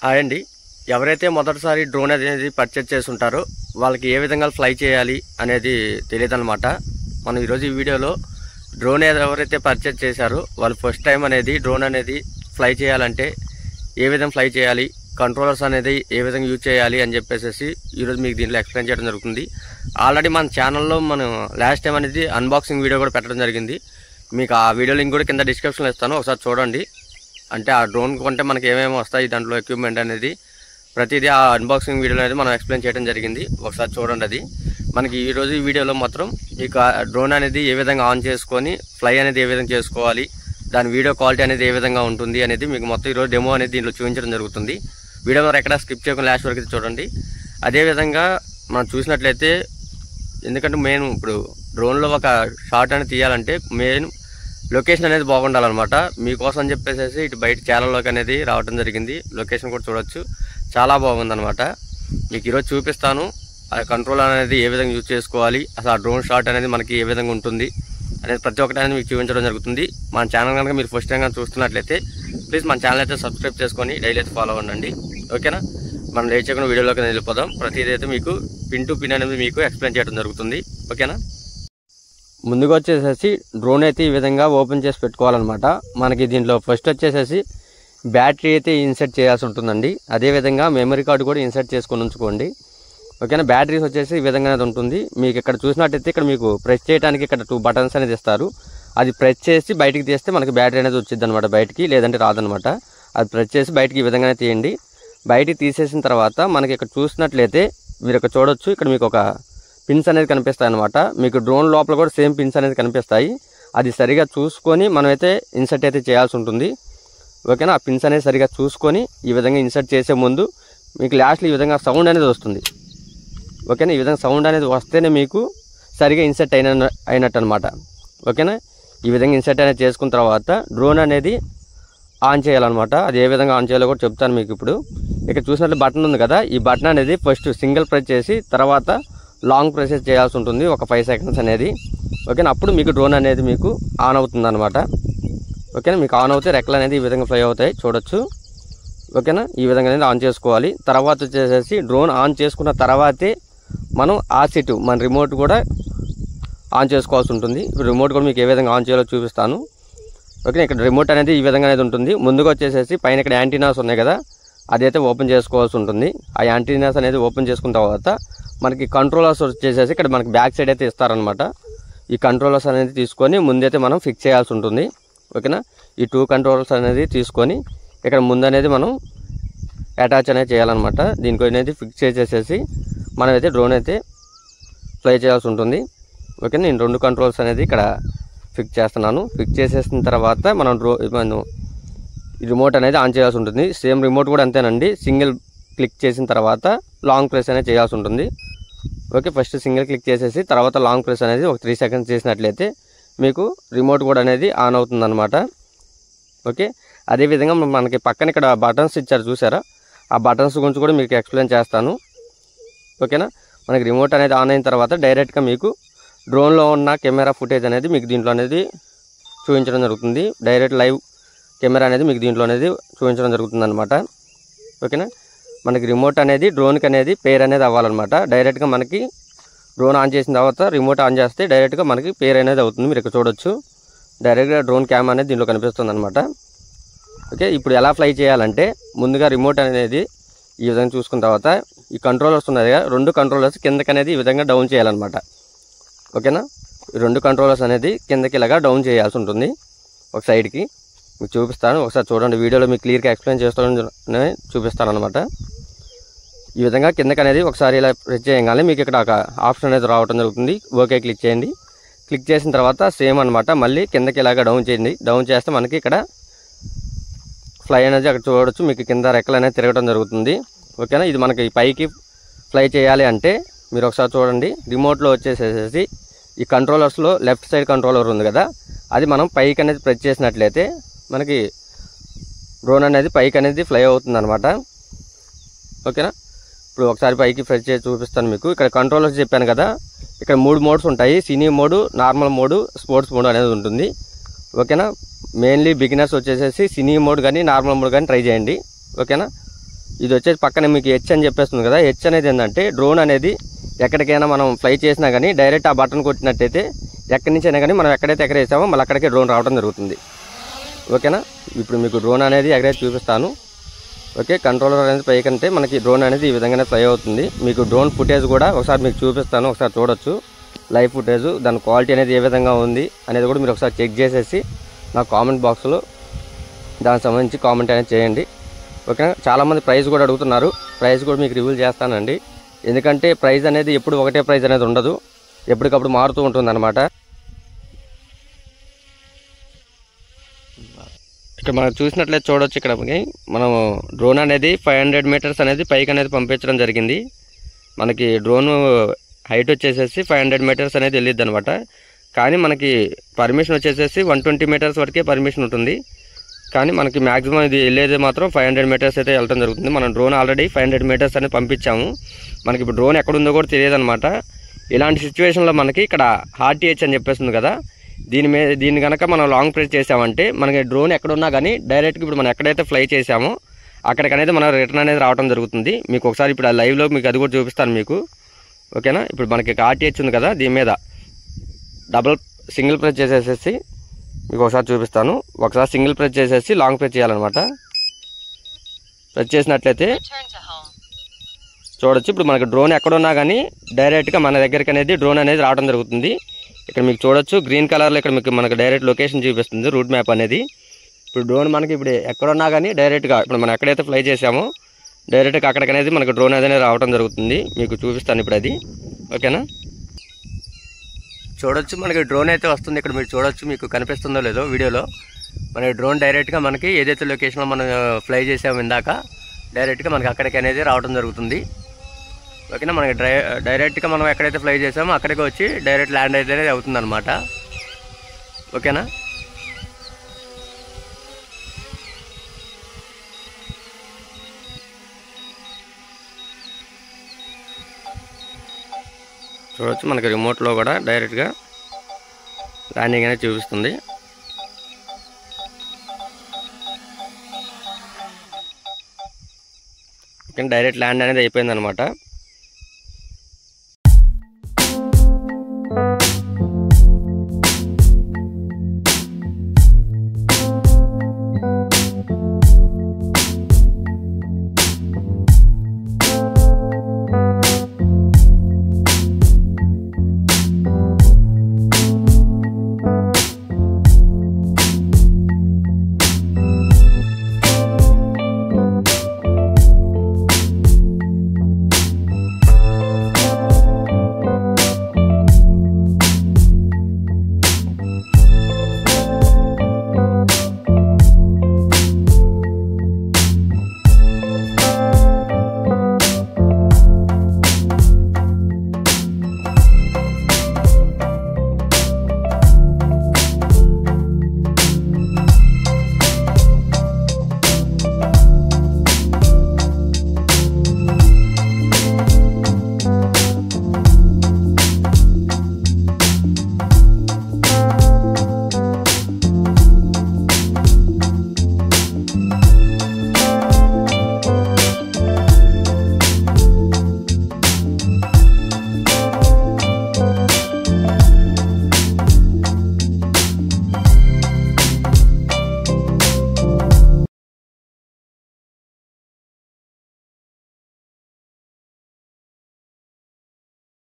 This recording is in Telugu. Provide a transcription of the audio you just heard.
హాయ్ అండి. ఎవరైతే మొదటిసారి డ్రోన్ అనేది పర్చేజ్ చేసుంటారో వాళ్ళకి ఏ విధంగా ఫ్లై చేయాలి అనేది తెలియదన్నమాట. మనం ఈరోజు ఈ వీడియోలో డ్రోన్ ఎవరైతే పర్చేజ్ చేశారో వాళ్ళు ఫస్ట్ టైం అనేది డ్రోన్ అనేది ఫ్లై చేయాలంటే ఏ విధంగా ఫ్లై చేయాలి, కంట్రోలర్స్ అనేది ఏ విధంగా యూజ్ చేయాలి అని చెప్పేసి ఈరోజు మీకు దీంట్లో ఎక్స్ప్లెయిన్ చేయడం జరుగుతుంది. ఆల్రెడీ మన ఛానల్లో మనం లాస్ట్ టైం అనేది అన్బాక్సింగ్ వీడియో కూడా పెట్టడం జరిగింది. మీకు ఆ వీడియో లింక్ కూడా కింద డిస్క్రిప్షన్లో ఇస్తాను, ఒకసారి చూడండి. అంటే ఆ డ్రోన్ కొంటే మనకి ఏమేమి వస్తాయి, దాంట్లో ఎక్విప్మెంట్ అనేది ప్రతిదీ ఆ అన్బాక్సింగ్ వీడియోలో అనేది మనం ఎక్స్ప్లెయిన్ చేయడం జరిగింది. ఒకసారి చూడండి. అది మనకి ఈరోజు ఈ వీడియోలో మాత్రం ఇక డ్రోన్ అనేది ఏ విధంగా ఆన్ చేసుకొని ఫ్లై అనేది ఏ విధంగా చేసుకోవాలి, దాని వీడియో క్వాలిటీ అనేది ఏ విధంగా ఉంటుంది అనేది మీకు మొత్తం ఈరోజు డెమో అనేది దీంట్లో చూపించడం జరుగుతుంది. వీడియో మరి ఎక్కడ స్కిప్ చేయకుండా లాస్ట్ వరకు చూడండి. అదేవిధంగా మనం చూసినట్లయితే, ఎందుకంటే మెయిన్ ఇప్పుడు డ్రోన్లో ఒక షాట్ అనేది తీయాలంటే మెయిన్ లొకేషన్ అనేది బాగుండాలన్నమాట. మీకోసం అని చెప్పేసి ఇటు బయట ఛానల్లోకి అనేది రావడం జరిగింది. లొకేషన్ కూడా చూడొచ్చు, చాలా బాగుందన్నమాట. మీకు ఈరోజు చూపిస్తాను ఆ కంట్రోల్ అనేది ఏ విధంగా యూజ్ చేసుకోవాలి, అసలు ఆ డ్రోన్ షాట్ అనేది మనకి ఏ విధంగా ఉంటుంది అనేది ప్రతి ఒక్కటి అనేది మీకు చూపించడం జరుగుతుంది. మన ఛానల్ కనుక మీరు ఫస్ట్ టైం చూస్తున్నట్లయితే ప్లీజ్ మన ఛానల్ అయితే సబ్స్క్రైబ్ చేసుకొని డైలీ అయితే ఫాలో అవ్వండి, ఓకేనా? మనం లేట్ చేయకుండా వీడియోలోకి వెళ్ళిపోదాం. ప్రతిదీ అయితే మీకు పిన్ టు పిన్ అనేది మీకు ఎక్స్ప్లెయిన్ చేయడం జరుగుతుంది, ఓకేనా? ముందుగా వచ్చేసేసి డ్రోన్ అయితే ఈ విధంగా ఓపెన్ చేసి పెట్టుకోవాలన్నమాట. మనకి దీంట్లో ఫస్ట్ వచ్చేసేసి బ్యాటరీ అయితే ఇన్సర్ట్ చేయాల్సి ఉంటుందండి. అదేవిధంగా మెమరీ కార్డు కూడా ఇన్సర్ట్ చేసుకొని ఉంచుకోండి, ఓకేనా? బ్యాటరీస్ వచ్చేసి ఈ విధంగా అనేది ఉంటుంది. మీకు ఇక్కడ చూసినట్టయితే ఇక్కడ మీకు ప్రెస్ చేయడానికి ఇక్కడ 2 బటన్స్ అనేది ఇస్తారు. అది ప్రెస్ చేసి బయటికి తీస్తే మనకి బ్యాటరీ అనేది వచ్చింది అనమాట బయటికి, లేదంటే రాదనమాట. అది ప్రెస్ చేసి బయటికి ఈ విధంగానే తీయండి. బయటికి తీసేసిన తర్వాత మనకి ఇక్కడ చూసినట్లయితే మీరు ఇక్కడ చూడొచ్చు, ఇక్కడ మీకు ఒక పిన్స్ అనేది కనిపిస్తాయి అనమాట. మీకు డ్రోన్ లోపల కూడా సేమ్ పిన్స్ అనేది కనిపిస్తాయి. అది సరిగా చూసుకొని మనమైతే ఇన్సర్ట్ అయితే చేయాల్సి ఉంటుంది, ఓకేనా? ఆ పిన్స్ అనేది సరిగా చూసుకొని ఈ విధంగా ఇన్సర్ట్ చేసే ముందు మీకు లాస్ట్లో ఈ విధంగా సౌండ్ అనేది వస్తుంది, ఓకేనా? ఈ విధంగా సౌండ్ అనేది వస్తేనే మీకు సరిగా ఇన్సర్ట్ అయినట్టు అనమాట, ఓకేనా? ఈ విధంగా ఇన్సర్ట్ అనేది చేసుకున్న తర్వాత డ్రోన్ అనేది ఆన్ చేయాలన్నమాట. అది ఏ విధంగా ఆన్ చేయాలో కూడా చెప్తాను మీకు ఇప్పుడు. ఇక్కడ చూసినట్లు బటన్ ఉంది కదా, ఈ బటన్ అనేది ఫస్ట్ సింగిల్ ప్రెస్ చేసి తర్వాత లాంగ్ ప్రెసెస్ చేయాల్సి ఉంటుంది, ఒక 5 సెకండ్స్ అనేది, ఓకేనా? అప్పుడు మీకు డ్రోన్ అనేది మీకు ఆన్ అవుతుంది అనమాట, ఓకేనా? మీకు ఆన్ అవుతే రెక్కలు అనేది ఈ విధంగా ఫ్లై అవుతాయి, చూడొచ్చు, ఓకేనా? ఈ విధంగా అనేది ఆన్ చేసుకోవాలి. తర్వాత వచ్చేసేసి డ్రోన్ ఆన్ చేసుకున్న తర్వాతే మనం ఆర్సిట్ మన రిమోట్ కూడా ఆన్ చేసుకోవాల్సి ఉంటుంది. రిమోట్ కూడా మీకు ఏ విధంగా ఆన్ చేయాలో చూపిస్తాను, ఓకే? ఇక్కడ రిమోట్ అనేది ఈ విధంగా అనేది ఉంటుంది. ముందుగా వచ్చేసేసి పైన ఇక్కడ యాంటీనాస్ ఉన్నాయి కదా, అదైతే ఓపెన్ చేసుకోవాల్సి ఉంటుంది. ఆ యాంటీనాస్ అనేది ఓపెన్ చేసుకున్న తర్వాత మనకి కంట్రోలర్స్ వచ్చేసేసి ఇక్కడ మనకి బ్యాక్ సైడ్ అయితే ఇస్తారనమాట. ఈ కంట్రోలర్స్ అనేది తీసుకొని ముందైతే మనం ఫిక్స్ చేయాల్సి ఉంటుంది, ఓకేనా? ఈ 2 కంట్రోలర్స్ అనేది తీసుకొని ఇక్కడ ముందు అనేది మనం అటాచ్ అనేది చేయాలన్నమాట. దీనికి అనేది ఫిక్స్ చేసేసి మనమైతే డ్రోన్ అయితే ఫ్లై చేయాల్సి ఉంటుంది, ఓకే? నేను 2 కంట్రోల్స్ అనేది ఇక్కడ ఫిక్స్ చేస్తున్నాను. ఫిక్స్ చేసేసిన తర్వాత మనం రిమోట్ అనేది ఆన్ చేయాల్సి ఉంటుంది. సేమ్ రిమోట్ కూడా అంతేనండి, సింగిల్ క్లిక్ చేసిన తర్వాత లాంగ్ ప్రెస్ అనేది చేయాల్సి ఉంటుంది, ఓకే? ఫస్ట్ సింగిల్ క్లిక్ చేసేసి తర్వాత లాంగ్ ప్రెస్ అనేది ఒక 3 సెకండ్స్ చేసినట్లయితే మీకు రిమోట్ కూడా అనేది ఆన్ అవుతుంది అనమాట, ఓకే? అదేవిధంగా మనకి పక్కన ఇక్కడ బటన్స్ ఇచ్చారు చూసారా, ఆ బటన్స్ గురించి కూడా మీకు ఎక్స్ప్లెయిన్ చేస్తాను, ఓకేనా? మనకి రిమోట్ అనేది ఆన్ అయిన తర్వాత డైరెక్ట్గా మీకు డ్రోన్లో ఉన్న కెమెరా ఫుటేజ్ అనేది మీకు దీంట్లో అనేది చూపించడం జరుగుతుంది. డైరెక్ట్ లైవ్ కెమెరా అనేది మీకు దీంట్లో అనేది చూపించడం జరుగుతుంది అనమాట, ఓకేనా? మనకి రిమోట్ అనేది డ్రోన్కి అనేది పేర్ అనేది అవ్వాలన్నమాట. డైరెక్ట్గా మనకి డ్రోన్ ఆన్ చేసిన తర్వాత రిమోట్ ఆన్ చేస్తే డైరెక్ట్గా మనకి పేర్ అనేది అవుతుంది. మీరు ఇక్కడ చూడొచ్చు, డైరెక్ట్గా డ్రోన్ క్యామ్ అనేది దీంట్లో కనిపిస్తుంది అనమాట, ఓకే? ఇప్పుడు ఎలా ఫ్లై చేయాలంటే ముందుగా రిమోట్ అనేది ఈ విధంగా చూసుకున్న తర్వాత ఈ కంట్రోలర్స్ ఉన్నాయి కదా, 2 కంట్రోలర్స్ కిందకి అనేది ఈ విధంగా డౌన్ చేయాలన్నమాట, ఓకేనా? ఈ 2 కంట్రోలర్స్ అనేది కిందకి ఇలాగా డౌన్ చేయాల్సి ఉంటుంది. ఒక సైడ్కి మీకు చూపిస్తాను, ఒకసారి చూడండి. వీడియోలో మీకు క్లియర్గా ఎక్స్ప్లెయిన్ చేస్తాను, చూపిస్తాను అనమాట. ఈ విధంగా కిందకి అనేది ఒకసారి ఇలా ప్రెస్ చేయగానే మీకు ఇక్కడ ఒక ఆప్షన్ అనేది రావడం జరుగుతుంది, ఓకే క్లిక్ చేయండి. క్లిక్ చేసిన తర్వాత సేమ్ అనమాట, మళ్ళీ కిందకి ఇలాగా డౌన్ చేయండి. డౌన్ చేస్తే మనకి ఇక్కడ ఫ్లై అనేది అక్కడ చూడవచ్చు, మీకు కింద రెక్కలు అనేది తిరగడం జరుగుతుంది, ఓకేనా? ఇది మనకి పైకి ఫ్లై చేయాలి అంటే మీరు ఒకసారి చూడండి, రిమోట్లో వచ్చేసేసి ఈ కంట్రోలర్స్లో లెఫ్ట్ సైడ్ కంట్రోలర్ ఉంది కదా, అది మనం పైకి అనేది ప్రెస్ చేసినట్లయితే మనకి డ్రోన్ అనేది పైకి అనేది ఫ్లై అవుతుంది అనమాట, ఓకేనా? ఇప్పుడు ఒకసారి పైకి ప్రెస్ చేసి చూపిస్తాను మీకు. ఇక్కడ కంట్రోలర్స్ చెప్పాను కదా, ఇక్కడ 3 మోడ్స్ ఉంటాయి, cine mode, normal mode, sports mode అనేది ఉంటుంది, ఓకేనా? మెయిన్లీ బిగినర్స్ వచ్చేసేసి సినీ మోడ్ కానీ నార్మల్ మోడ్ కానీ ట్రై చేయండి, ఓకేనా? ఇది వచ్చేసి పక్కన మీకు హెచ్ అని చెప్పేస్తుంది కదా. హెచ్ అనేది ఏంటంటే డ్రోన్ అనేది ఎక్కడికైనా మనం ఫ్లై చేసినా కానీ డైరెక్ట్ ఆ బటన్ కొట్టినట్టయితే ఎక్కడి నుంచి అయినా కానీ మనం ఎక్కడైతే ఎగరేసామో మళ్ళీ అక్కడికే డ్రోన్ రావడం జరుగుతుంది. ఓకేనా. ఇప్పుడు మీకు డ్రోన్ అనేది ఎగరేసి చూపిస్తాను. ఓకే, కంట్రోలర్ అనేది పైకంటే మనకి డ్రోన్ అనేది ఈ విధంగానే ఫ్లై అవుతుంది. మీకు డ్రోన్ ఫుటేజ్ కూడా ఒకసారి మీకు చూపిస్తాను, ఒకసారి చూడొచ్చు లైవ్ ఫుటేజ్. దాని క్వాలిటీ అనేది ఏ విధంగా ఉంది అనేది కూడా మీరు ఒకసారి చెక్ చేసేసి నా కామెంట్ బాక్స్లో దానికి సంబంధించి కామెంట్ అనేది చేయండి. ఓకేనా. చాలామంది ప్రైస్ కూడా అడుగుతున్నారు. ప్రైస్ కూడా మీకు రివీల్ చేస్తానండి. ఎందుకంటే ప్రైస్ అనేది ఎప్పుడు ఒకటే ప్రైస్ అనేది ఉండదు, ఎప్పటికప్పుడు మారుతూ ఉంటుంది అన్నమాట. ఇక్కడ మనం చూసినట్లయితే చూడవచ్చు, ఇక్కడ మనం డ్రోన్ అనేది 500 మీటర్స్ అనేది పైకి అనేది పంపించడం జరిగింది. మనకి డ్రోన్ హైట్ వచ్చేసేసి 500 మీటర్స్ అనేది వెళ్ళిద్ది అనమాట. కానీ మనకి పర్మిషన్ వచ్చేసేసి 120 మీటర్స్ వరకే పర్మిషన్ ఉంటుంది. కానీ మనకి మ్యాక్సిమం ఇది వెళ్ళేది మాత్రం 500 మీటర్స్ అయితే వెళ్ళడం జరుగుతుంది. మనం డ్రోన్ ఆల్రెడీ 500 మీటర్స్ అనేది పంపించాము. మనకి ఇప్పుడు డ్రోన్ ఎక్కడుందో కూడా తెలియదు అనమాట. ఇలాంటి సిచ్యువేషన్లో మనకి ఇక్కడ RTH అని చెప్పేస్తుంది కదా, దీన్ని కనుక మనం లాంగ్ ప్రెస్ చేసామంటే మనకి డ్రోన్ ఎక్కడున్నా కానీ డైరెక్ట్గా ఇప్పుడు మనం ఎక్కడైతే ఫ్లై చేసామో అక్కడికనేది మన రిటర్న్ అనేది రావడం జరుగుతుంది. మీకు ఒకసారి ఇప్పుడు ఆ లైవ్లో మీకు అది కూడా చూపిస్తాను మీకు. ఓకేనా. ఇప్పుడు మనకి RTH ఉంది కదా, దీని మీద సింగిల్ ప్రెస్ చేసేసి మీకు ఒకసారి చూపిస్తాను. ఒకసారి సింగిల్ ప్రెస్ చేసేసి లాంగ్ ప్రెస్ చేయాలన్నమాట. ప్రెస్ చేసినట్లయితే చూడొచ్చు, ఇప్పుడు మనకి డ్రోన్ ఎక్కడున్నా కానీ డైరెక్ట్గా మన దగ్గరికి అనేది డ్రోన్ అనేది రావడం జరుగుతుంది. ఇక్కడ మీకు చూడొచ్చు గ్రీన్ కలర్లో ఇక్కడ మీకు మనకు డైరెక్ట్ లొకేషన్ చూపిస్తుంది, రూట్ మ్యాప్ అనేది. ఇప్పుడు డ్రోన్ మనకి ఇప్పుడు ఎక్కడున్నా కానీ డైరెక్ట్గా ఇప్పుడు మనం ఎక్కడైతే ఫ్లై చేసామో డైరెక్ట్గా అక్కడికి అనేది మనకు డ్రోన్ అనేది రావడం జరుగుతుంది. మీకు చూపిస్తాను ఇప్పుడు అది. ఓకేనా. చూడొచ్చు మనకి డ్రోన్ అయితే వస్తుంది. ఇక్కడ మీరు చూడొచ్చు, మీకు కనిపిస్తుందో లేదో వీడియోలో. మన డ్రోన్ డైరెక్ట్గా మనకి ఏదైతే లొకేషన్లో మనం ఫ్లై చేసామో ఇందాక డైరెక్ట్గా మనకి అక్కడికి అనేది రావడం జరుగుతుంది. ఓకేనా. మనకి డైరెక్ట్గా మనం ఎక్కడైతే ఫ్లై చేసామో అక్కడికి వచ్చి డైరెక్ట్ ల్యాండ్ అయితే అవుతుంది అనమాట. ఓకేనా. చూడవచ్చు మనకి రిమోట్లో కూడా డైరెక్ట్గా ల్యాండింగ్ అనేది చూపిస్తుంది. ఓకే, డైరెక్ట్ ల్యాండ్ అనేది అయిపోయింది అనమాట.